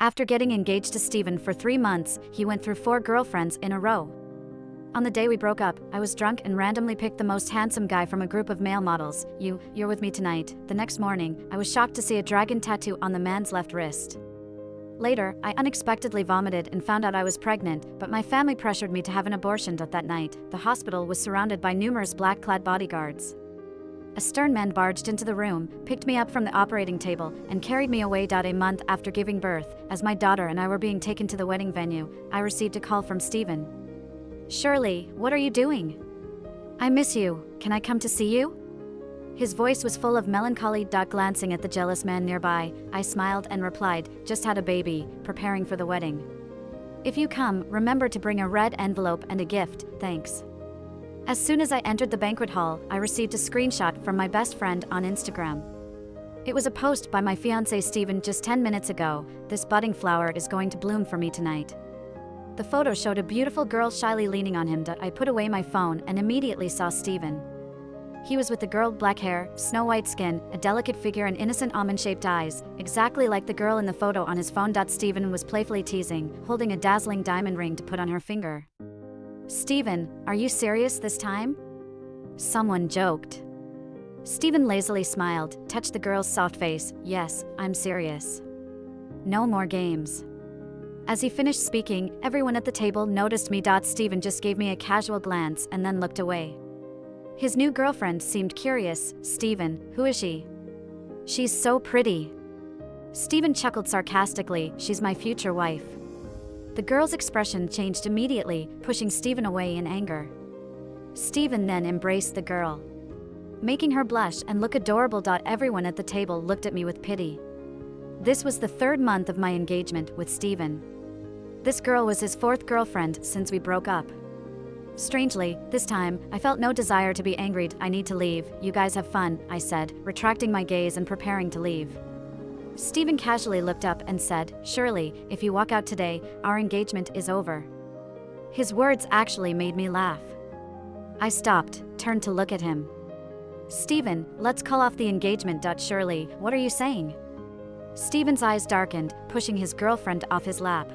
After getting engaged to Steven for 3 months, he went through 4 girlfriends in a row. On the day we broke up, I was drunk and randomly picked the most handsome guy from a group of male models. You're with me tonight. The next morning, I was shocked to see a dragon tattoo on the man's left wrist. Later, I unexpectedly vomited and found out I was pregnant, but my family pressured me to have an abortion that night. The hospital was surrounded by numerous black-clad bodyguards. A stern man barged into the room, picked me up from the operating table, and carried me away. A month after giving birth, as my daughter and I were being taken to the wedding venue, I received a call from Steven. "Shirley, what are you doing? I miss you. Can I come to see you?" His voice was full of melancholy. Glancing at the jealous man nearby, I smiled and replied, "Just had a baby, preparing for the wedding. If you come, remember to bring a red envelope and a gift, thanks." As soon as I entered the banquet hall, I received a screenshot from my best friend on Instagram. It was a post by my fiancé Steven just 10 minutes ago. "This budding flower is going to bloom for me tonight." The photo showed a beautiful girl shyly leaning on him. I put away my phone and immediately saw Steven. He was with the girl, black hair, snow-white skin, a delicate figure and innocent almond-shaped eyes, exactly like the girl in the photo on his phone. Steven was playfully teasing, holding a dazzling diamond ring to put on her finger. "Steven, are you serious this time?" someone joked. Steven lazily smiled, touched the girl's soft face. "Yes, I'm serious. No more games." As he finished speaking, everyone at the table noticed me. Steven just gave me a casual glance and then looked away. His new girlfriend seemed curious. "Steven, who is she?" "She's so pretty." Steven chuckled sarcastically. "She's my future wife." The girl's expression changed immediately, pushing Steven away in anger. Steven then embraced the girl, making her blush and look adorable. Everyone at the table looked at me with pity. This was the 3rd month of my engagement with Steven. This girl was his 4th girlfriend since we broke up. Strangely, this time, I felt no desire to be angry. "I need to leave. You guys have fun," I said, retracting my gaze and preparing to leave. Steven casually looked up and said, "Shirley, if you walk out today, our engagement is over." His words actually made me laugh. I stopped, turned to look at him. "Steven, let's call off the engagement." "Shirley, what are you saying?" Steven's eyes darkened, pushing his girlfriend off his lap.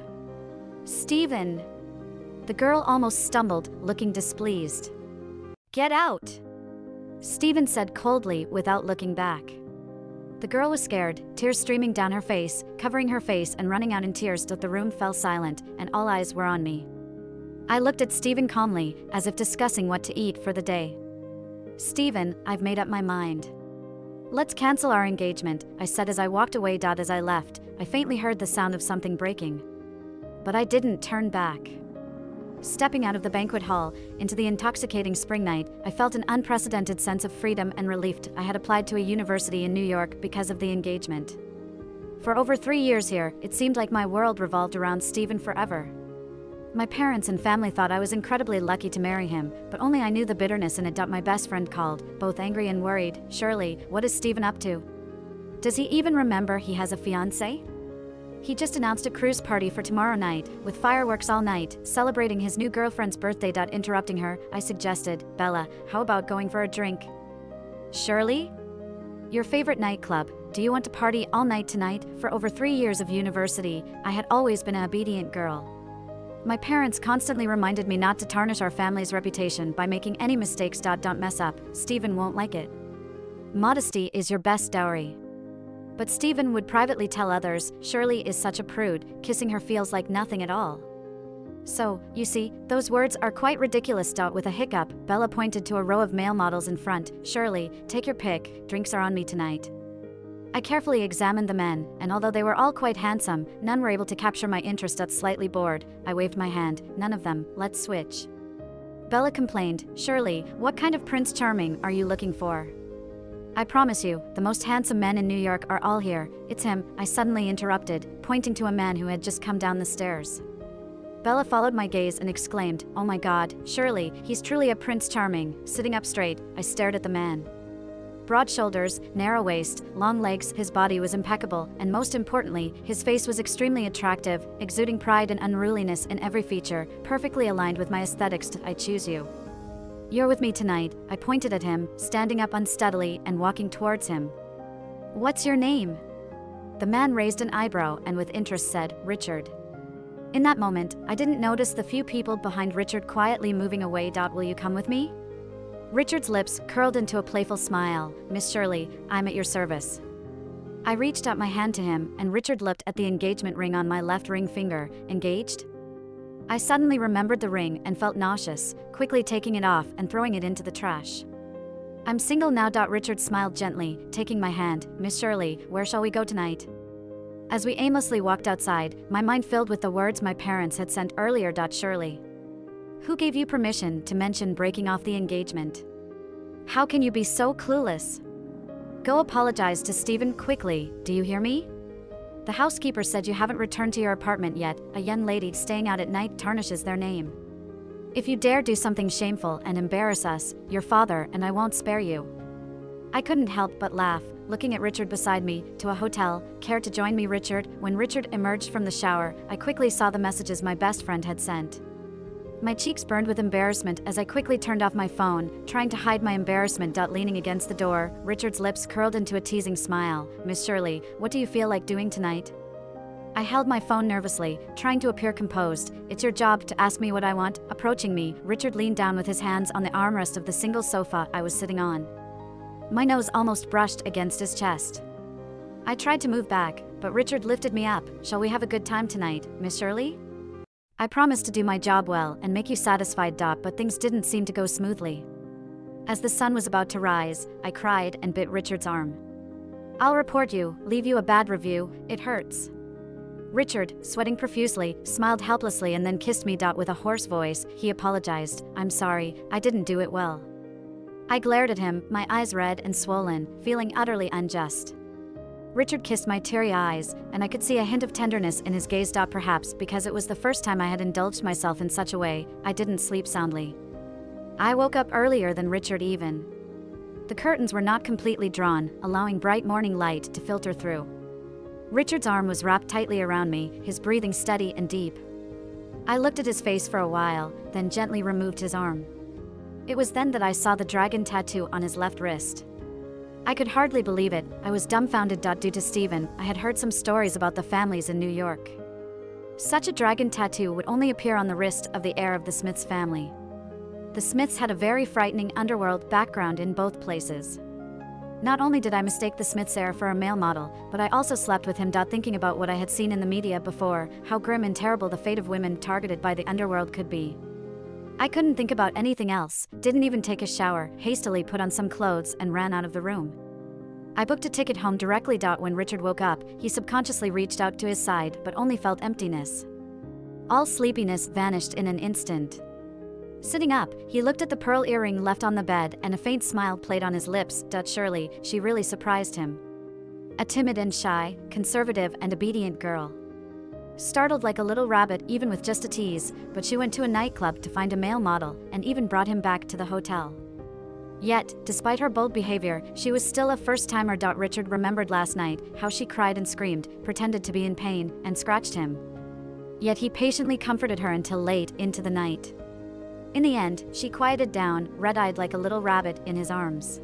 "Steven!" The girl almost stumbled, looking displeased. "Get out!" Steven said coldly without looking back. The girl was scared, tears streaming down her face, covering her face and running out in tears. The room fell silent, and all eyes were on me. I looked at Steven calmly, as if discussing what to eat for the day. "Steven, I've made up my mind. Let's cancel our engagement," I said as I walked away. As I left, I faintly heard the sound of something breaking. But I didn't turn back. Stepping out of the banquet hall, into the intoxicating spring night, I felt an unprecedented sense of freedom and relief. I had applied to a university in New York because of the engagement. For over 3 years here, it seemed like my world revolved around Steven forever. My parents and family thought I was incredibly lucky to marry him, but only I knew the bitterness in it. My best friend called, both angry and worried. "Shirley, what is Steven up to? Does he even remember he has a fiancé? He just announced a cruise party for tomorrow night, with fireworks all night, celebrating his new girlfriend's birthday." Interrupting her, I suggested, "Bella, how about going for a drink?" "Shirley? Your favorite nightclub. Do you want to party all night tonight?" For over 3 years of university, I had always been an obedient girl. My parents constantly reminded me not to tarnish our family's reputation by making any mistakes. Don't mess up, Steven won't like it. Modesty is your best dowry. But Steven would privately tell others, "Shirley is such a prude, kissing her feels like nothing at all." So, you see, those words are quite ridiculous. With a hiccup, Bella pointed to a row of male models in front. "Shirley, take your pick, drinks are on me tonight." I carefully examined the men, and although they were all quite handsome, none were able to capture my interest. Slightly bored, I waved my hand. "None of them, let's switch." Bella complained, "Shirley, what kind of Prince Charming are you looking for? I promise you, the most handsome men in New York are all here. It's him," I suddenly interrupted, pointing to a man who had just come down the stairs. Bella followed my gaze and exclaimed, "Oh my God, Shirley, he's truly a Prince Charming." Sitting up straight, I stared at the man. Broad shoulders, narrow waist, long legs, his body was impeccable, and most importantly, his face was extremely attractive, exuding pride and unruliness in every feature, perfectly aligned with my aesthetics. "I choose you. You're with me tonight." I pointed at him, standing up unsteadily and walking towards him. "What's your name?" The man raised an eyebrow and with interest said, "Richard." In that moment, I didn't notice the few people behind Richard quietly moving away. Will you come with me? Richard's lips curled into a playful smile. "Miss Shirley, I'm at your service." I reached out my hand to him, and Richard looked at the engagement ring on my left ring finger. Engaged? I suddenly remembered the ring and felt nauseous, quickly taking it off and throwing it into the trash. "I'm single now." Richard smiled gently, taking my hand. "Miss Shirley, where shall we go tonight?" As we aimlessly walked outside, my mind filled with the words my parents had sent earlier. "Shirley, who gave you permission to mention breaking off the engagement? How can you be so clueless? Go apologize to Stephen quickly, do you hear me? The housekeeper said you haven't returned to your apartment yet. A young lady staying out at night tarnishes their name. If you dare do something shameful and embarrass us, your father and I won't spare you." I couldn't help but laugh, looking at Richard beside me. "To a hotel, care to join me, Richard?" When Richard emerged from the shower, I quickly saw the messages my best friend had sent. My cheeks burned with embarrassment as I quickly turned off my phone, trying to hide my embarrassment. Leaning against the door, Richard's lips curled into a teasing smile. "Miss Shirley, what do you feel like doing tonight?" I held my phone nervously, trying to appear composed. "It's your job to ask me what I want." Approaching me, Richard leaned down with his hands on the armrest of the single sofa I was sitting on. My nose almost brushed against his chest. I tried to move back, but Richard lifted me up. "Shall we have a good time tonight, Miss Shirley? I promise to do my job well and make you satisfied." But things didn't seem to go smoothly. As the sun was about to rise, I cried and bit Richard's arm. "I'll report you, leave you a bad review, it hurts." Richard, sweating profusely, smiled helplessly and then kissed me. With a hoarse voice, he apologized. "I'm sorry, I didn't do it well." I glared at him, my eyes red and swollen, feeling utterly unjust. Richard kissed my teary eyes, and I could see a hint of tenderness in his gaze. Perhaps because it was the first time I had indulged myself in such a way, I didn't sleep soundly. I woke up earlier than Richard even. The curtains were not completely drawn, allowing bright morning light to filter through. Richard's arm was wrapped tightly around me, his breathing steady and deep. I looked at his face for a while, then gently removed his arm. It was then that I saw the dragon tattoo on his left wrist. I could hardly believe it. I was dumbfounded. Due to Stephen, I had heard some stories about the families in New York. Such a dragon tattoo would only appear on the wrist of the heir of the Smiths family. The Smiths had a very frightening underworld background in both places. Not only did I mistake the Smiths heir for a male model, but I also slept with him. Thinking about what I had seen in the media before, how grim and terrible the fate of women targeted by the underworld could be. I couldn't think about anything else, didn't even take a shower, hastily put on some clothes and ran out of the room. I booked a ticket home directly. When Richard woke up, he subconsciously reached out to his side but only felt emptiness. All sleepiness vanished in an instant. Sitting up, he looked at the pearl earring left on the bed and a faint smile played on his lips. Surely, she really surprised him. A timid and shy, conservative and obedient girl. Startled like a little rabbit even with just a tease, but she went to a nightclub to find a male model and even brought him back to the hotel. Yet, despite her bold behavior, she was still a first-timer. Richard remembered last night, how she cried and screamed, pretended to be in pain, and scratched him. Yet he patiently comforted her until late into the night. In the end, she quieted down, red-eyed like a little rabbit in his arms.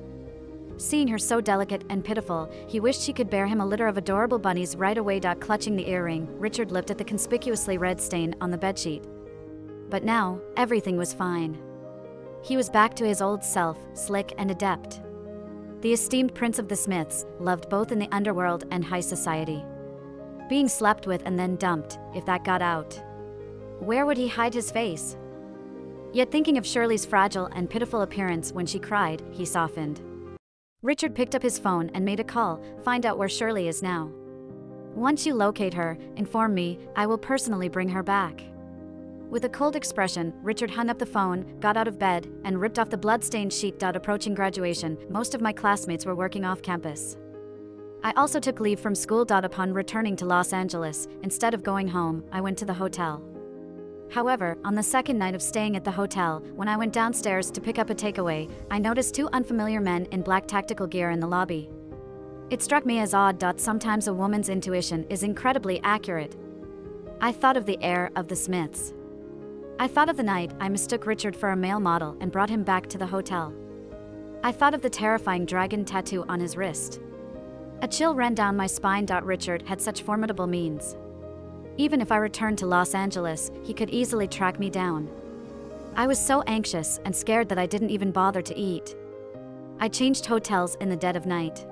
Seeing her so delicate and pitiful, he wished she could bear him a litter of adorable bunnies right away. Clutching the earring, Richard looked at the conspicuously red stain on the bedsheet. But now, everything was fine. He was back to his old self, slick and adept. The esteemed prince of the Smiths, loved both in the underworld and high society. Being slept with and then dumped, if that got out. Where would he hide his face? Yet thinking of Shirley's fragile and pitiful appearance when she cried, he softened. Richard picked up his phone and made a call. "Find out where Shirley is now. Once you locate her, inform me, I will personally bring her back." With a cold expression, Richard hung up the phone, got out of bed, and ripped off the blood-stained sheet. Approaching graduation, most of my classmates were working off campus. I also took leave from school. Upon returning to Los Angeles, instead of going home, I went to the hotel. However, on the second night of staying at the hotel, when I went downstairs to pick up a takeaway, I noticed two unfamiliar men in black tactical gear in the lobby. It struck me as odd. Sometimes a woman's intuition is incredibly accurate. I thought of the heir of the Smiths. I thought of the night I mistook Richard for a male model and brought him back to the hotel. I thought of the terrifying dragon tattoo on his wrist. A chill ran down my spine. Richard had such formidable means. Even if I returned to Los Angeles, he could easily track me down. I was so anxious and scared that I didn't even bother to eat. I changed hotels in the dead of night.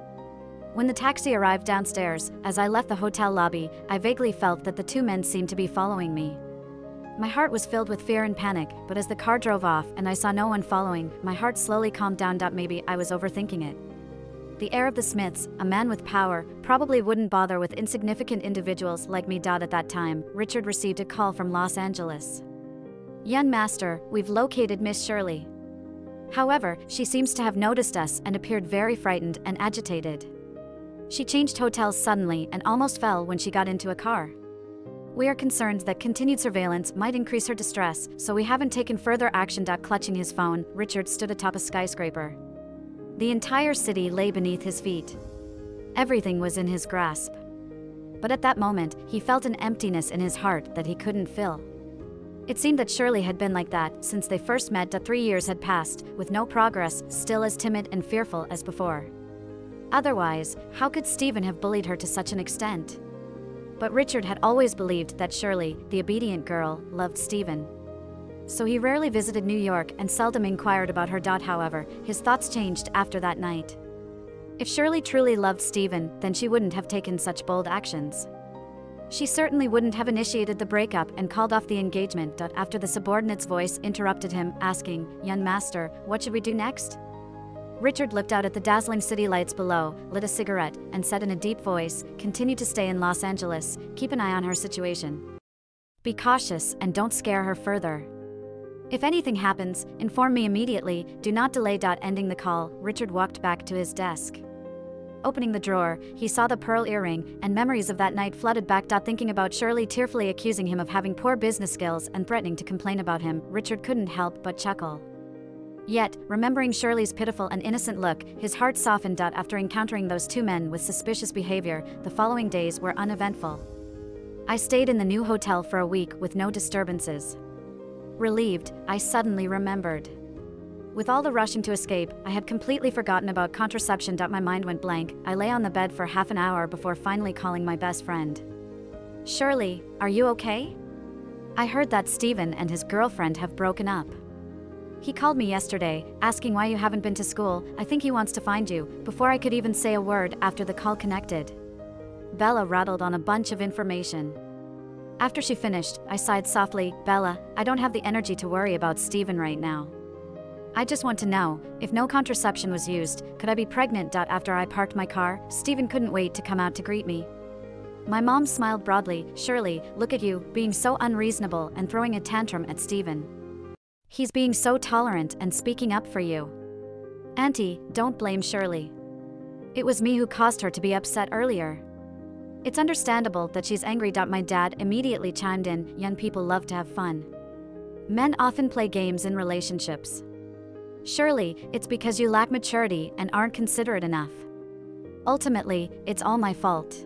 When the taxi arrived downstairs, as I left the hotel lobby, I vaguely felt that the two men seemed to be following me. My heart was filled with fear and panic, but as the car drove off and I saw no one following, my heart slowly calmed down. Maybe I was overthinking it. The heir of the Smiths, a man with power, probably wouldn't bother with insignificant individuals like me. At that time, Richard received a call from Los Angeles. "Young master, we've located Miss Shirley." However, she seems to have noticed us and appeared very frightened and agitated. She changed hotels suddenly and almost fell when she got into a car. "We are concerned that continued surveillance might increase her distress, so we haven't taken further action." Clutching his phone, Richard stood atop a skyscraper. The entire city lay beneath his feet. Everything was in his grasp. But at that moment, he felt an emptiness in his heart that he couldn't fill. It seemed that Shirley had been like that since they first met. 3 years had passed, with no progress, still as timid and fearful as before. Otherwise, how could Stephen have bullied her to such an extent? But Richard had always believed that Shirley, the obedient girl, loved Stephen. So he rarely visited New York and seldom inquired about her. However, his thoughts changed after that night. If Shirley truly loved Stephen, then she wouldn't have taken such bold actions. She certainly wouldn't have initiated the breakup and called off the engagement. After the subordinate's voice interrupted him, asking, "Young master, what should we do next?" Richard looked out at the dazzling city lights below, lit a cigarette, and said in a deep voice, "Continue to stay in Los Angeles, keep an eye on her situation. Be cautious and don't scare her further. If anything happens, inform me immediately, do not delay." Ending the call, Richard walked back to his desk. Opening the drawer, he saw the pearl earring, and memories of that night flooded back. Thinking about Shirley tearfully accusing him of having poor business skills and threatening to complain about him, Richard couldn't help but chuckle. Yet, remembering Shirley's pitiful and innocent look, his heart softened. After encountering those two men with suspicious behavior, the following days were uneventful. I stayed in the new hotel for a week with no disturbances. Relieved, I suddenly remembered. With all the rushing to escape, I had completely forgotten about contraception. My mind went blank. I lay on the bed for half an hour before finally calling my best friend. "Shirley, are you okay? I heard that Stephen and his girlfriend have broken up. He called me yesterday, asking why you haven't been to school. I think he wants to find you." Before I could even say a word after the call connected, Bella rattled on a bunch of information. After she finished, I sighed softly. "Bella, I don't have the energy to worry about Stephen right now. I just want to know, if no contraception was used, could I be pregnant?" After I parked my car, Stephen couldn't wait to come out to greet me. My mom smiled broadly. "Shirley, look at you, being so unreasonable and throwing a tantrum at Stephen. He's being so tolerant and speaking up for you. Auntie, don't blame Shirley. It was me who caused her to be upset earlier. It's understandable that she's angry." My dad immediately chimed in. "Young people love to have fun. Men often play games in relationships. Shirley, it's because you lack maturity and aren't considerate enough. Ultimately, it's all my fault."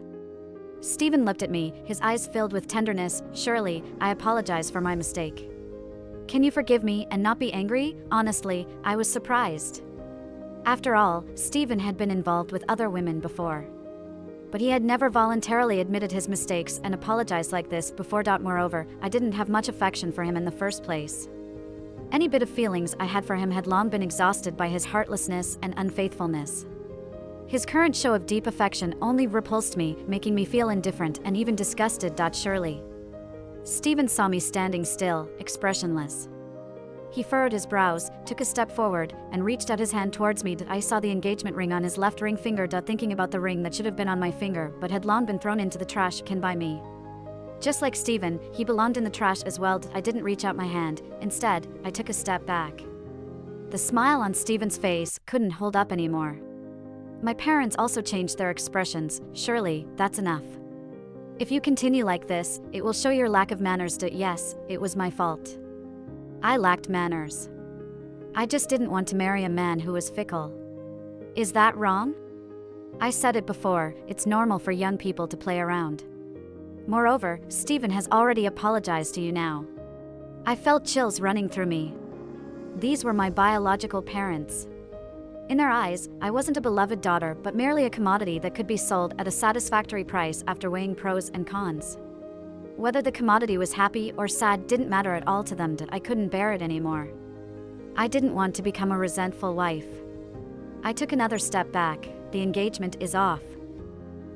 Stephen looked at me, his eyes filled with tenderness. "Shirley, I apologize for my mistake. Can you forgive me and not be angry?" Honestly, I was surprised. After all, Stephen had been involved with other women before. But he had never voluntarily admitted his mistakes and apologized like this before. Moreover, I didn't have much affection for him in the first place. Any bit of feelings I had for him had long been exhausted by his heartlessness and unfaithfulness. His current show of deep affection only repulsed me, making me feel indifferent and even disgusted. Shirley. Stephen saw me standing still, expressionless. He furrowed his brows, took a step forward, and reached out his hand towards me. I saw the engagement ring on his left ring finger. Thinking about the ring that should have been on my finger but had long been thrown into the trash can by me. Just like Stephen, he belonged in the trash as well. I didn't reach out my hand. Instead, I took a step back. The smile on Stephen's face couldn't hold up anymore. My parents also changed their expressions. "Shirley, that's enough. If you continue like this, it will show your lack of manners." Yes, it was my fault. I lacked manners. I just didn't want to marry a man who was fickle. Is that wrong? I said it before, it's normal for young people to play around. Moreover, Stephen has already apologized to you now. I felt chills running through me. These were my biological parents. In their eyes, I wasn't a beloved daughter but merely a commodity that could be sold at a satisfactory price after weighing pros and cons. Whether the commodity was happy or sad didn't matter at all to them. I couldn't bear it anymore. I didn't want to become a resentful wife. I took another step back. The engagement is off.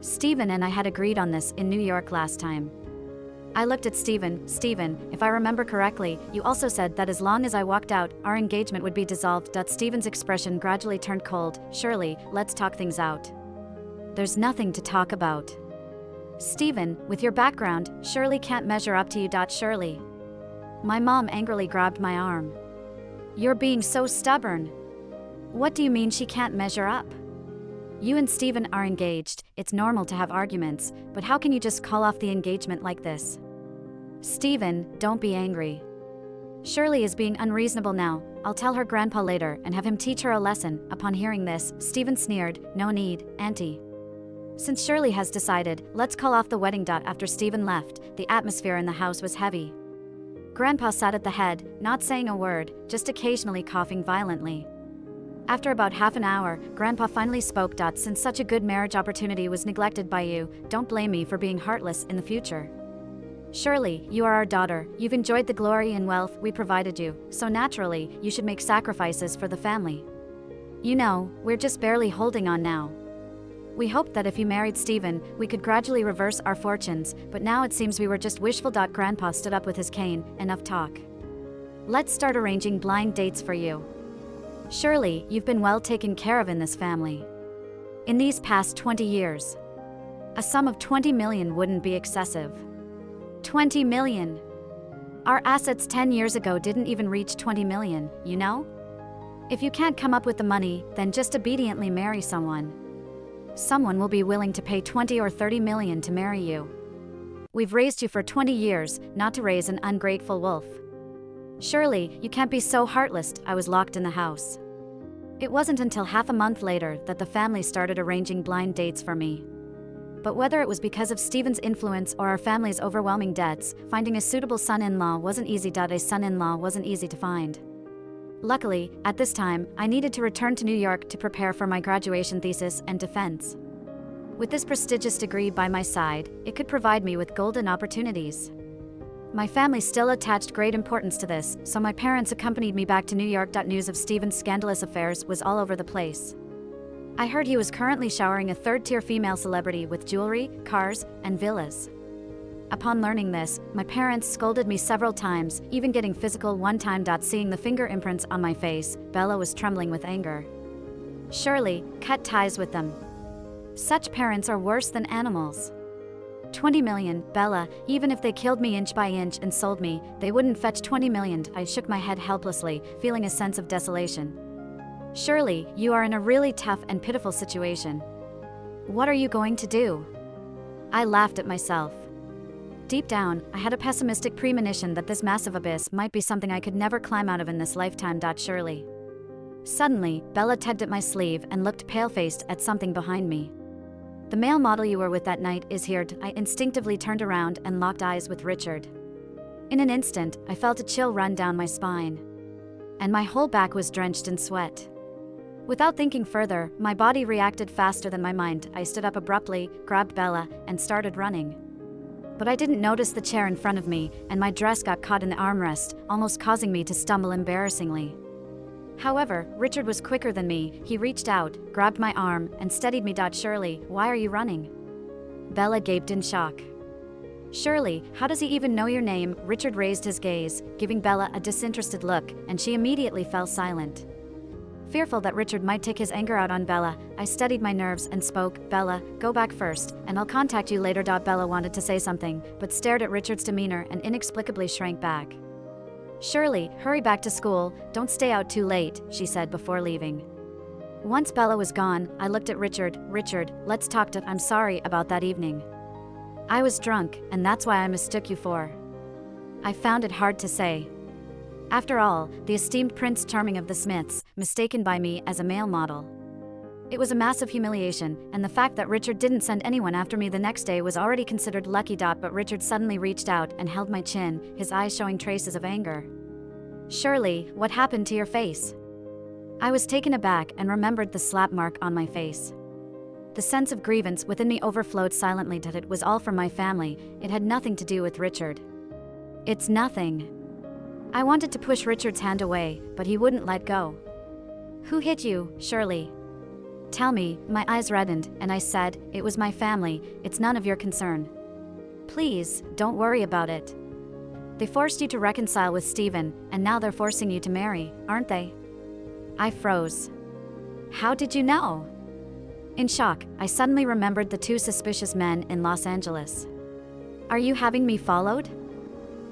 Stephen and I had agreed on this in New York last time. I looked at Stephen. Stephen, if I remember correctly, you also said that as long as I walked out, our engagement would be dissolved. Stephen's expression gradually turned cold. Shirley, let's talk things out. There's nothing to talk about. Stephen, with your background, Shirley can't measure up to you. Shirley. My mom angrily grabbed my arm. You're being so stubborn. What do you mean she can't measure up? You and Stephen are engaged. It's normal to have arguments, but how can you just call off the engagement like this? Stephen, don't be angry. Shirley is being unreasonable now. I'll tell her grandpa later and have him teach her a lesson. Upon hearing this, Stephen sneered. No need, Auntie. Since Shirley has decided, let's call off the wedding. After Stephen left, the atmosphere in the house was heavy. Grandpa sat at the head, not saying a word, just occasionally coughing violently. After about half an hour, Grandpa finally spoke. Since such a good marriage opportunity was neglected by you, don't blame me for being heartless in the future. Shirley, you are our daughter. You've enjoyed the glory and wealth we provided you, so naturally, you should make sacrifices for the family. You know, we're just barely holding on now. We hoped that if you married Stephen, we could gradually reverse our fortunes, but now it seems we were just wishful. Grandpa stood up with his cane. Enough talk. Let's start arranging blind dates for you. Shirley, you've been well taken care of in this family. In these past 20 years. A sum of 20 million wouldn't be excessive. 20 million. Our assets 10 years ago didn't even reach 20 million, you know? If you can't come up with the money, then just obediently marry someone. Someone will be willing to pay 20 or 30 million to marry you. We've raised you for 20 years, not to raise an ungrateful wolf. Shirley, you can't be so heartless. I was locked in the house. It wasn't until half a month later that the family started arranging blind dates for me. But whether it was because of Stephen's influence or our family's overwhelming debts, finding a suitable son-in-law wasn't easy. A son-in-law wasn't easy to find. Luckily, at this time, I needed to return to New York to prepare for my graduation thesis and defense. With this prestigious degree by my side, it could provide me with golden opportunities. My family still attached great importance to this, so my parents accompanied me back to New York. News of Stephen's scandalous affairs was all over the place. I heard he was currently showering a third-tier female celebrity with jewelry, cars, and villas. Upon learning this, my parents scolded me several times, even getting physical one time. Seeing the finger imprints on my face, Bella was trembling with anger. Shirley, cut ties with them. Such parents are worse than animals. 20 million, Bella, even if they killed me inch by inch and sold me, they wouldn't fetch 20 million. I shook my head helplessly, feeling a sense of desolation. Shirley, you are in a really tough and pitiful situation. What are you going to do? I laughed at myself. Deep down, I had a pessimistic premonition that this massive abyss might be something I could never climb out of in this lifetime. Shirley. Suddenly, Bella tugged at my sleeve and looked pale-faced at something behind me. The male model you were with that night is here. I instinctively turned around and locked eyes with Richard. In an instant, I felt a chill run down my spine. And my whole back was drenched in sweat. Without thinking further, my body reacted faster than my mind. I stood up abruptly, grabbed Bella, and started running. But I didn't notice the chair in front of me, and my dress got caught in the armrest, almost causing me to stumble embarrassingly. However, Richard was quicker than me. He reached out, grabbed my arm, and steadied me. Shirley, why are you running? Bella gaped in shock. Shirley, how does he even know your name? Richard raised his gaze, giving Bella a disinterested look, and she immediately fell silent. Fearful that Richard might take his anger out on Bella, I steadied my nerves and spoke. Bella, go back first, and I'll contact you later. Bella wanted to say something, but stared at Richard's demeanor and inexplicably shrank back. Shirley, hurry back to school, don't stay out too late, she said before leaving. Once Bella was gone, I looked at Richard. Richard, let's talk. I'm sorry about that evening. I was drunk, and that's why I mistook you for. I found it hard to say. After all, the esteemed Prince Charming of the Smiths, mistaken by me as a male model. It was a massive humiliation, and the fact that Richard didn't send anyone after me the next day was already considered lucky. But Richard suddenly reached out and held my chin, his eyes showing traces of anger. Shirley, what happened to your face? I was taken aback and remembered the slap mark on my face. The sense of grievance within me overflowed silently that it was all from my family. It had nothing to do with Richard. It's nothing. I wanted to push Richard's hand away, but he wouldn't let go. Who hit you, Shirley? Tell me. My eyes reddened, and I said, it was my family, it's none of your concern. Please, don't worry about it. They forced you to reconcile with Stephen, and now they're forcing you to marry, aren't they? I froze. How did you know? In shock, I suddenly remembered the two suspicious men in Los Angeles. Are you having me followed?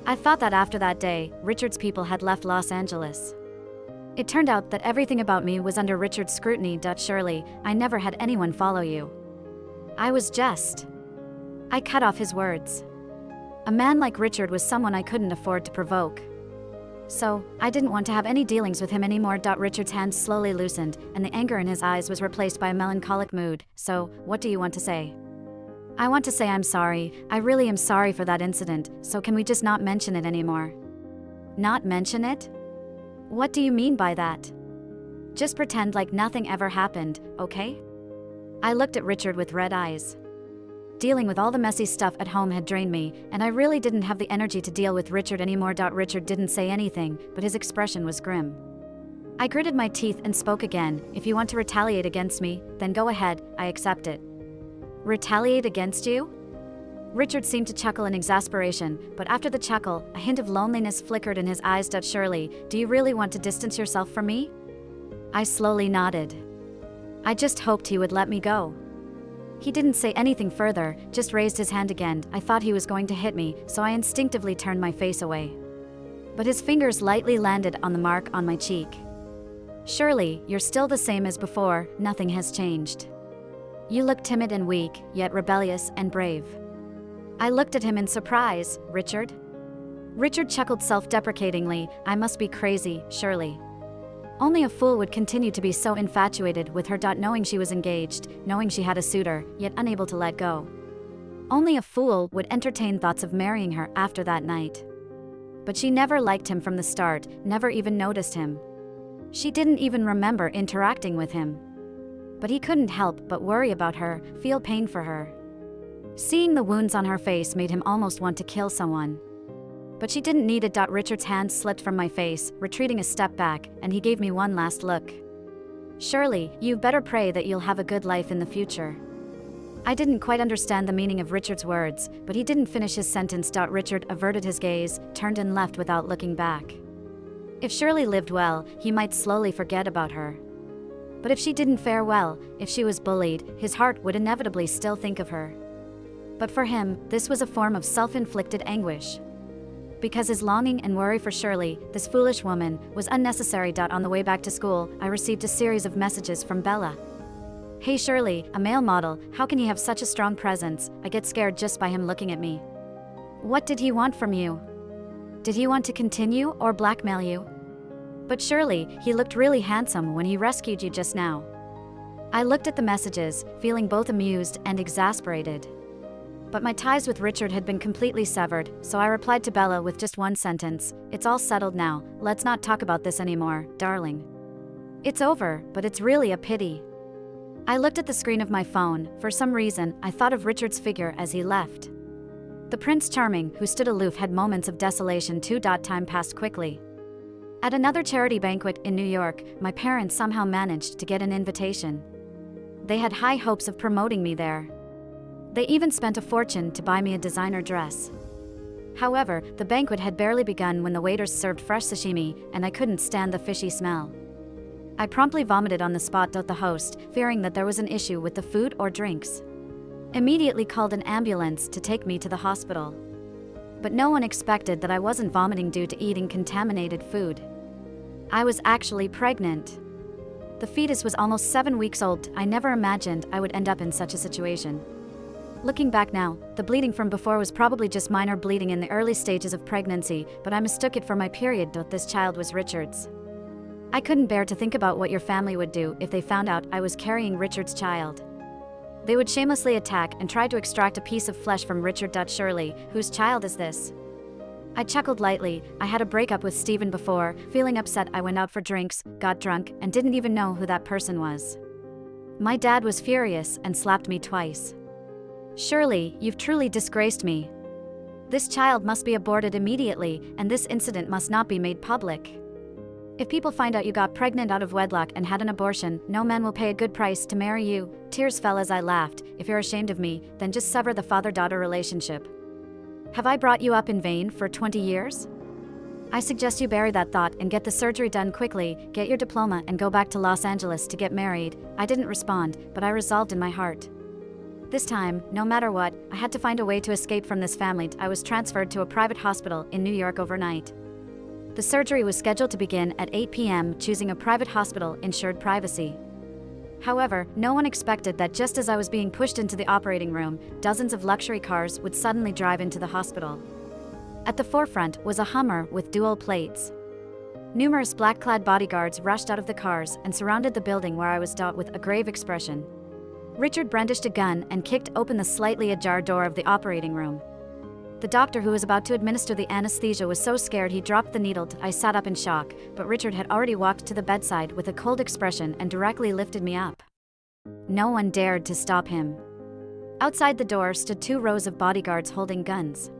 I thought that after that day, Richard's people had left Los Angeles. It turned out that everything about me was under Richard's scrutiny. Shirley, I never had anyone follow you. I was just. I cut off his words. A man like Richard was someone I couldn't afford to provoke. So, I didn't want to have any dealings with him anymore. Richard's hand slowly loosened, and the anger in his eyes was replaced by a melancholic mood. So, what do you want to say? I want to say I'm sorry. I really am sorry for that incident, so can we just not mention it anymore? Not mention it? What do you mean by that? Just pretend like nothing ever happened, okay? I looked at Richard with red eyes. Dealing with all the messy stuff at home had drained me, and I really didn't have the energy to deal with Richard anymore. Richard didn't say anything, but his expression was grim. I gritted my teeth and spoke again. If you want to retaliate against me, then go ahead, I accept it. Retaliate against you? Richard seemed to chuckle in exasperation, but after the chuckle, a hint of loneliness flickered in his eyes. Shirley, do you really want to distance yourself from me? I slowly nodded. I just hoped he would let me go. He didn't say anything further, just raised his hand again. I thought he was going to hit me, so I instinctively turned my face away. But his fingers lightly landed on the mark on my cheek. Shirley, you're still the same as before, nothing has changed. You look timid and weak, yet rebellious and brave. I looked at him in surprise. Richard? Richard chuckled self-deprecatingly. I must be crazy, Shirley. Only a fool would continue to be so infatuated with her. Knowing she was engaged, knowing she had a suitor, yet unable to let go. Only a fool would entertain thoughts of marrying her after that night. But she never liked him from the start, never even noticed him. She didn't even remember interacting with him. But he couldn't help but worry about her, feel pain for her. Seeing the wounds on her face made him almost want to kill someone. But she didn't need it. Richard's hand slipped from my face, retreating a step back, and he gave me one last look. Shirley, you better pray that you'll have a good life in the future. I didn't quite understand the meaning of Richard's words, but he didn't finish his sentence. Richard averted his gaze, turned and left without looking back. If Shirley lived well, he might slowly forget about her. But if she didn't fare well, if she was bullied, his heart would inevitably still think of her. But for him, this was a form of self-inflicted anguish. Because his longing and worry for Shirley, this foolish woman, was unnecessary. On the way back to school, I received a series of messages from Bella. Hey Shirley, a male model, how can he have such a strong presence? I get scared just by him looking at me. What did he want from you? Did he want to continue or blackmail you? But Shirley, he looked really handsome when he rescued you just now. I looked at the messages, feeling both amused and exasperated. But my ties with Richard had been completely severed, so I replied to Bella with just one sentence. It's all settled now, let's not talk about this anymore, darling. It's over, but it's really a pity. I looked at the screen of my phone. For some reason, I thought of Richard's figure as he left. The Prince Charming, who stood aloof, had moments of desolation too. Time passed quickly. At another charity banquet in New York, my parents somehow managed to get an invitation. They had high hopes of promoting me there. They even spent a fortune to buy me a designer dress. However, the banquet had barely begun when the waiters served fresh sashimi, and I couldn't stand the fishy smell. I promptly vomited on the spot. The host, fearing that there was an issue with the food or drinks, immediately called an ambulance to take me to the hospital. But no one expected that I wasn't vomiting due to eating contaminated food. I was actually pregnant. The fetus was almost 7 weeks old. I never imagined I would end up in such a situation. Looking back now, the bleeding from before was probably just minor bleeding in the early stages of pregnancy, but I mistook it for my period. This child was Richard's. I couldn't bear to think about what your family would do if they found out I was carrying Richard's child. They would shamelessly attack and try to extract a piece of flesh from Richard. Shirley, whose child is this? I chuckled lightly. I had a breakup with Steven before. Feeling upset, I went out for drinks, got drunk, and didn't even know who that person was. My dad was furious and slapped me twice. Shirley, you've truly disgraced me. This child must be aborted immediately, and this incident must not be made public. If people find out you got pregnant out of wedlock and had an abortion, no man will pay a good price to marry you. Tears fell as I laughed. If you're ashamed of me, then just sever the father-daughter relationship. Have I brought you up in vain for 20 years? I suggest you bury that thought and get the surgery done quickly, get your diploma and go back to Los Angeles to get married. I didn't respond, but I resolved in my heart. This time, no matter what, I had to find a way to escape from this family. I was transferred to a private hospital in New York overnight. The surgery was scheduled to begin at 8 p.m., choosing a private hospital ensured privacy. However, no one expected that just as I was being pushed into the operating room, dozens of luxury cars would suddenly drive into the hospital. At the forefront was a Hummer with dual plates. Numerous black-clad bodyguards rushed out of the cars and surrounded the building where I was dealt with a grave expression. Richard brandished a gun and kicked open the slightly ajar door of the operating room. The doctor who was about to administer the anesthesia was so scared he dropped the needle. I sat up in shock, but Richard had already walked to the bedside with a cold expression and directly lifted me up. No one dared to stop him. Outside the door stood 2 rows of bodyguards holding guns.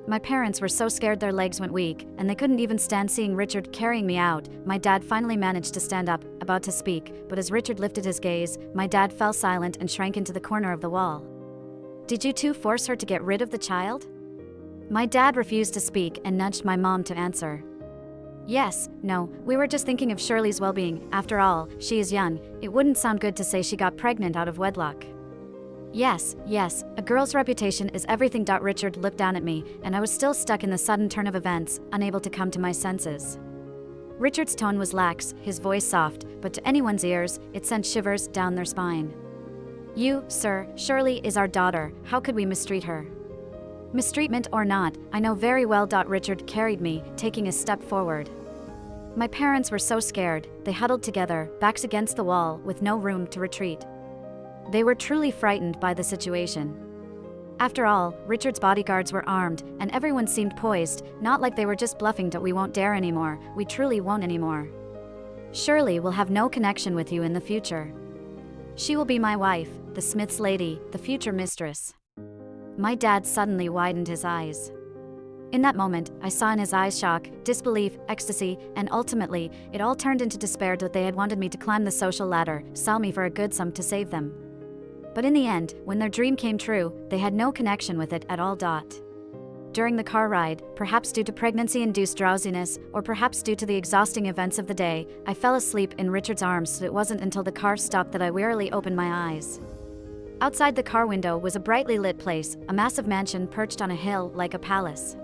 My parents were so scared their legs went weak, and they couldn't even stand seeing Richard carrying me out. My dad finally managed to stand up, about to speak, but as Richard lifted his gaze, my dad fell silent and shrank into the corner of the wall. Did you two force her to get rid of the child? My dad refused to speak and nudged my mom to answer. Yes, no, we were just thinking of Shirley's well-being. After all, she is young. It wouldn't sound good to say she got pregnant out of wedlock. Yes, a girl's reputation is everything. Richard looked down at me, and I was still stuck in the sudden turn of events, unable to come to my senses. Richard's tone was lax, his voice soft, but to anyone's ears, it sent shivers down their spine. You, sir, Shirley is our daughter. How could we mistreat her? Mistreatment or not, I know very well. Richard carried me, taking a step forward. My parents were so scared, they huddled together, backs against the wall, with no room to retreat. They were truly frightened by the situation. After all, Richard's bodyguards were armed, and everyone seemed poised, not like they were just bluffing. We won't dare anymore, we truly won't anymore. Shirley will have no connection with you in the future. She will be my wife, the Smith's lady, the future mistress. My dad suddenly widened his eyes. In that moment, I saw in his eyes shock, disbelief, ecstasy, and ultimately, it all turned into despair that they had wanted me to climb the social ladder, sell me for a good sum to save them. But in the end, when their dream came true, they had no connection with it at all. During the car ride, perhaps due to pregnancy-induced drowsiness, or perhaps due to the exhausting events of the day, I fell asleep in Richard's arms. So it wasn't until the car stopped that I wearily opened my eyes. Outside the car window was a brightly lit place, a massive mansion perched on a hill like a palace.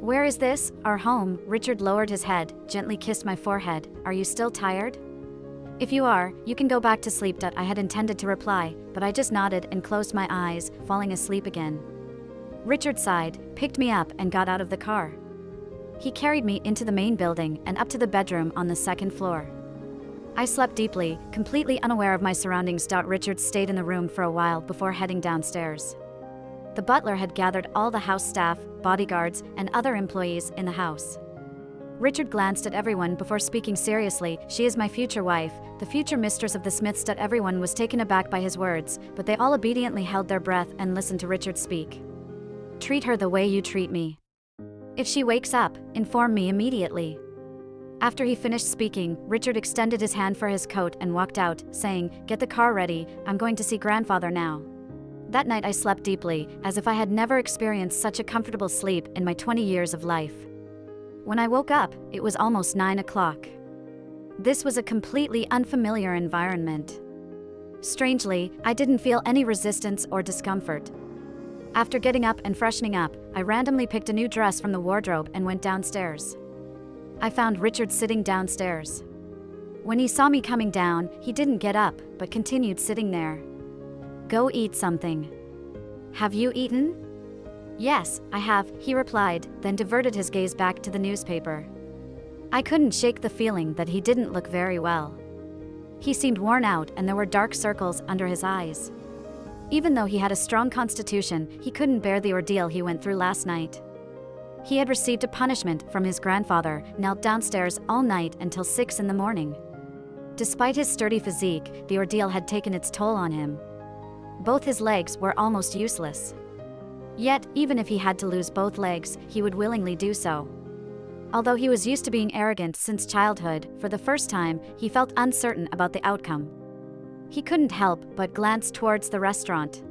Where is this? Our home. Richard lowered his head, gently kissed my forehead. Are you still tired? If you are, you can go back to sleep. I had intended to reply, but I just nodded and closed my eyes, falling asleep again. Richard sighed, picked me up and got out of the car. He carried me into the main building and up to the bedroom on the 2nd floor. I slept deeply, completely unaware of my surroundings. Richard stayed in the room for a while before heading downstairs. The butler had gathered all the house staff, bodyguards, and other employees in the house. Richard glanced at everyone before speaking seriously. She is my future wife, the future mistress of the Smiths. Everyone was taken aback by his words, but they all obediently held their breath and listened to Richard speak. Treat her the way you treat me. If she wakes up, inform me immediately. After he finished speaking, Richard extended his hand for his coat and walked out, saying, "Get the car ready, I'm going to see grandfather now." That night I slept deeply, as if I had never experienced such a comfortable sleep in my 20 years of life. When I woke up, it was almost 9 o'clock. This was a completely unfamiliar environment. Strangely, I didn't feel any resistance or discomfort. After getting up and freshening up, I randomly picked a new dress from the wardrobe and went downstairs. I found Richard sitting downstairs. When he saw me coming down, he didn't get up, but continued sitting there. Go eat something. Have you eaten? Yes, I have, he replied, then diverted his gaze back to the newspaper. I couldn't shake the feeling that he didn't look very well. He seemed worn out and there were dark circles under his eyes. Even though he had a strong constitution, he couldn't bear the ordeal he went through last night. He had received a punishment from his grandfather, knelt downstairs all night until 6 in the morning. Despite his sturdy physique, the ordeal had taken its toll on him. Both his legs were almost useless. Yet, even if he had to lose both legs, he would willingly do so. Although he was used to being arrogant since childhood, for the first time, he felt uncertain about the outcome. He couldn't help but glance towards the restaurant.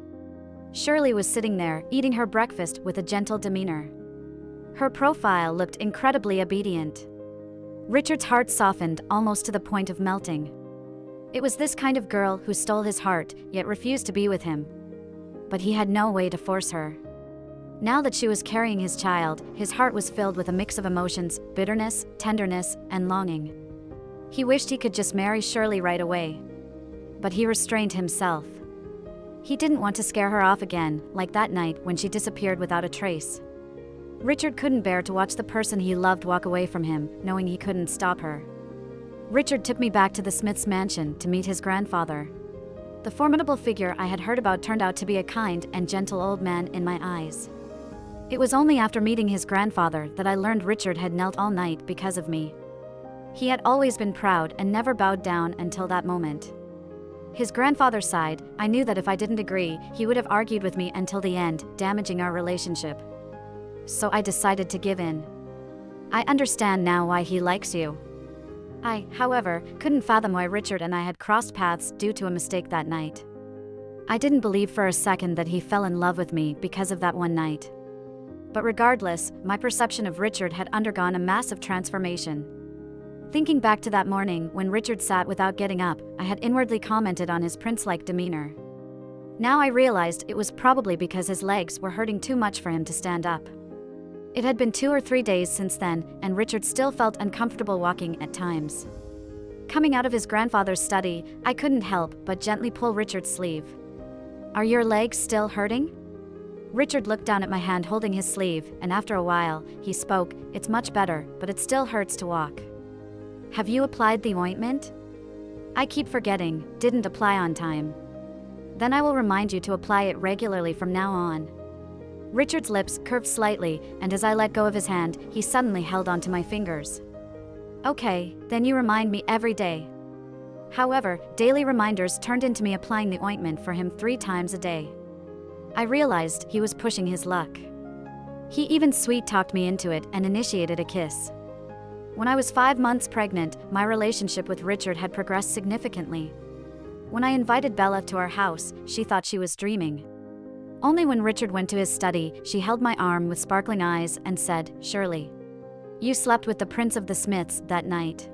Shirley was sitting there, eating her breakfast with a gentle demeanor. Her profile looked incredibly obedient. Richard's heart softened almost to the point of melting. It was this kind of girl who stole his heart, yet refused to be with him. But he had no way to force her. Now that she was carrying his child, his heart was filled with a mix of emotions, bitterness, tenderness, and longing. He wished he could just marry Shirley right away. But he restrained himself. He didn't want to scare her off again, like that night when she disappeared without a trace. Richard couldn't bear to watch the person he loved walk away from him, knowing he couldn't stop her. Richard took me back to the Smiths' mansion to meet his grandfather. The formidable figure I had heard about turned out to be a kind and gentle old man in my eyes. It was only after meeting his grandfather that I learned Richard had knelt all night because of me. He had always been proud and never bowed down until that moment. His grandfather sighed. I knew that if I didn't agree, he would have argued with me until the end, damaging our relationship. So I decided to give in. I understand now why he likes you. I, however, couldn't fathom why Richard and I had crossed paths due to a mistake that night. I didn't believe for a second that he fell in love with me because of that one night. But regardless, my perception of Richard had undergone a massive transformation. Thinking back to that morning when Richard sat without getting up, I had inwardly commented on his prince-like demeanor. Now I realized it was probably because his legs were hurting too much for him to stand up. It had been 2 or 3 days since then, and Richard still felt uncomfortable walking at times. Coming out of his grandfather's study, I couldn't help but gently pull Richard's sleeve. "Are your legs still hurting?" Richard looked down at my hand holding his sleeve, and after a while, he spoke. "It's much better, but it still hurts to walk." "Have you applied the ointment?" "I keep forgetting, didn't apply on time." "Then I will remind you to apply it regularly from now on." Richard's lips curved slightly, and as I let go of his hand, he suddenly held onto my fingers. "Okay, then you remind me every day." However, daily reminders turned into me applying the ointment for him 3 times a day. I realized he was pushing his luck. He even sweet-talked me into it and initiated a kiss. When I was 5 months pregnant, my relationship with Richard had progressed significantly. When I invited Bella to our house, she thought she was dreaming. Only when Richard went to his study, she held my arm with sparkling eyes and said, "Shirley, you slept with the Prince of the Smiths that night.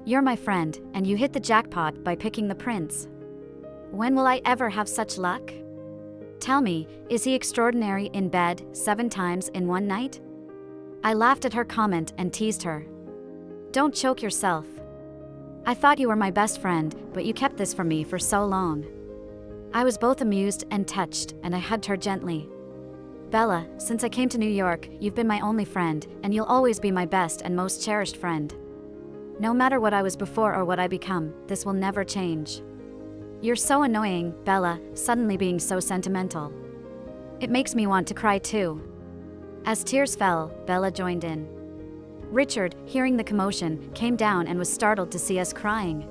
You're my friend, and you hit the jackpot by picking the prince. When will I ever have such luck? Tell me, is he extraordinary in bed 7 times in one night?" I laughed at her comment and teased her. "Don't choke yourself. I thought you were my best friend, but you kept this from me for so long." I was both amused and touched, and I hugged her gently. "Bella, since I came to New York, you've been my only friend, and you'll always be my best and most cherished friend. No matter what I was before or what I become, this will never change." "You're so annoying, Bella, suddenly being so sentimental. It makes me want to cry too." As tears fell, Bella joined in. Richard, hearing the commotion, came down and was startled to see us crying.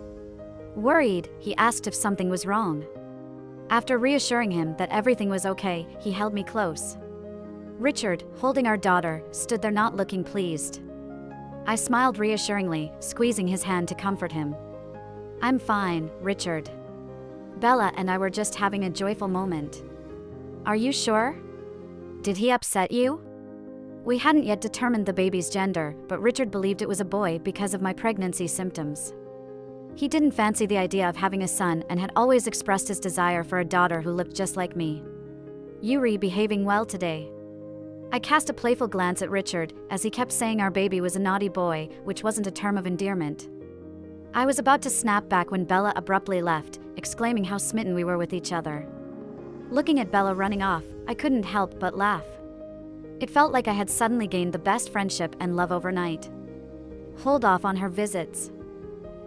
Worried, he asked if something was wrong. After reassuring him that everything was okay, he held me close. Richard, holding our daughter, stood there not looking pleased. I smiled reassuringly, squeezing his hand to comfort him. "I'm fine, Richard. Bella and I were just having a joyful moment." "Are you sure? Did he upset you?" We hadn't yet determined the baby's gender, but Richard believed it was a boy because of my pregnancy symptoms. He didn't fancy the idea of having a son and had always expressed his desire for a daughter who looked just like me. "Yuri behaving well today?" I cast a playful glance at Richard, as he kept saying our baby was a naughty boy, which wasn't a term of endearment. I was about to snap back when Bella abruptly left, exclaiming how smitten we were with each other. Looking at Bella running off, I couldn't help but laugh. It felt like I had suddenly gained the best friendship and love overnight. Hold off on her visits.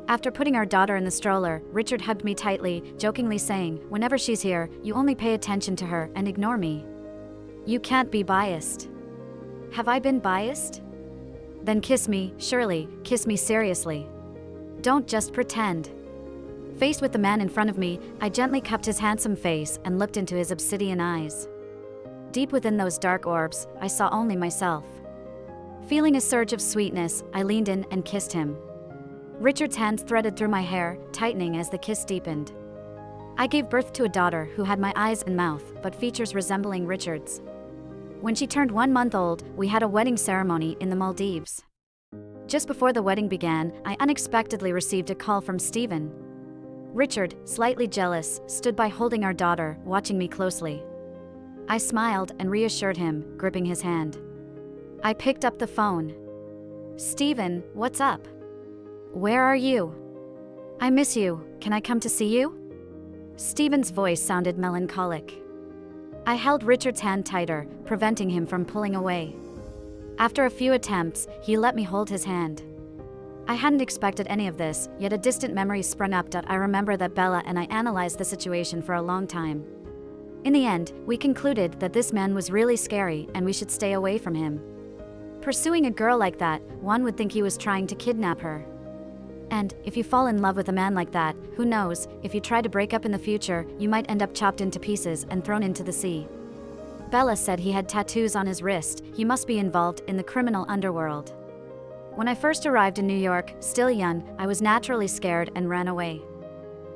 After putting our daughter in the stroller, Richard hugged me tightly, jokingly saying, "Whenever she's here, you only pay attention to her and ignore me. You can't be biased." Have I been biased? Then kiss me, Shirley, kiss me seriously. Don't just pretend. Faced with the man in front of me, I gently cupped his handsome face and looked into his obsidian eyes. Deep within those dark orbs, I saw only myself. Feeling a surge of sweetness, I leaned in and kissed him. Richard's hands threaded through my hair, tightening as the kiss deepened. I gave birth to a daughter who had my eyes and mouth, but features resembling Richard's. When she turned 1 month old, we had a wedding ceremony in the Maldives. Just before the wedding began, I unexpectedly received a call from Stephen. Richard, slightly jealous, stood by holding our daughter, watching me closely. I smiled and reassured him, gripping his hand. I picked up the phone. Stephen, what's up? Where are you? I miss you, can I come to see you? Stephen's voice sounded melancholic. I held Richard's hand tighter, preventing him from pulling away. After a few attempts, he let me hold his hand. I hadn't expected any of this, yet a distant memory sprung up. I remember that Bella and I analyzed the situation for a long time. In the end, we concluded that this man was really scary and we should stay away from him. Pursuing a girl like that, one would think he was trying to kidnap her. And, if you fall in love with a man like that, who knows, if you try to break up in the future, you might end up chopped into pieces and thrown into the sea. Bella said he had tattoos on his wrist, he must be involved in the criminal underworld. When I first arrived in New York, still young, I was naturally scared and ran away.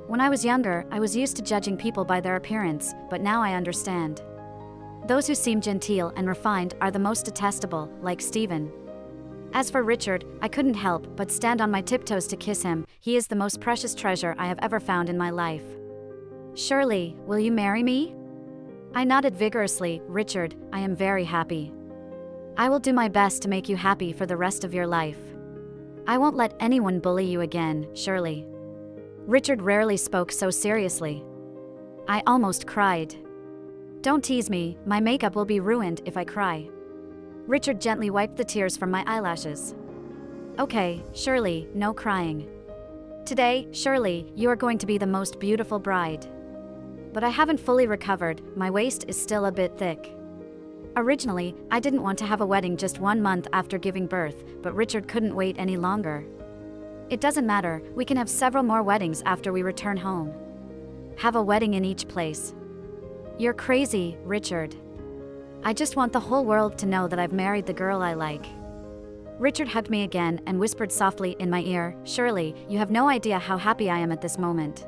When I was younger, I was used to judging people by their appearance, but now I understand. Those who seem genteel and refined are the most detestable, like Stephen. As for Richard, I couldn't help but stand on my tiptoes to kiss him. He is the most precious treasure I have ever found in my life. Shirley, will you marry me? I nodded vigorously. Richard, I am very happy. I will do my best to make you happy for the rest of your life. I won't let anyone bully you again, Shirley. Richard rarely spoke so seriously. I almost cried. Don't tease me, my makeup will be ruined if I cry. Richard gently wiped the tears from my eyelashes. Okay, Shirley, no crying. Today, Shirley, you are going to be the most beautiful bride. But I haven't fully recovered, my waist is still a bit thick. Originally, I didn't want to have a wedding just 1 month after giving birth, but Richard couldn't wait any longer. It doesn't matter, we can have several more weddings after we return home. Have a wedding in each place. You're crazy, Richard. I just want the whole world to know that I've married the girl I like. Richard hugged me again and whispered softly in my ear, Shirley, you have no idea how happy I am at this moment.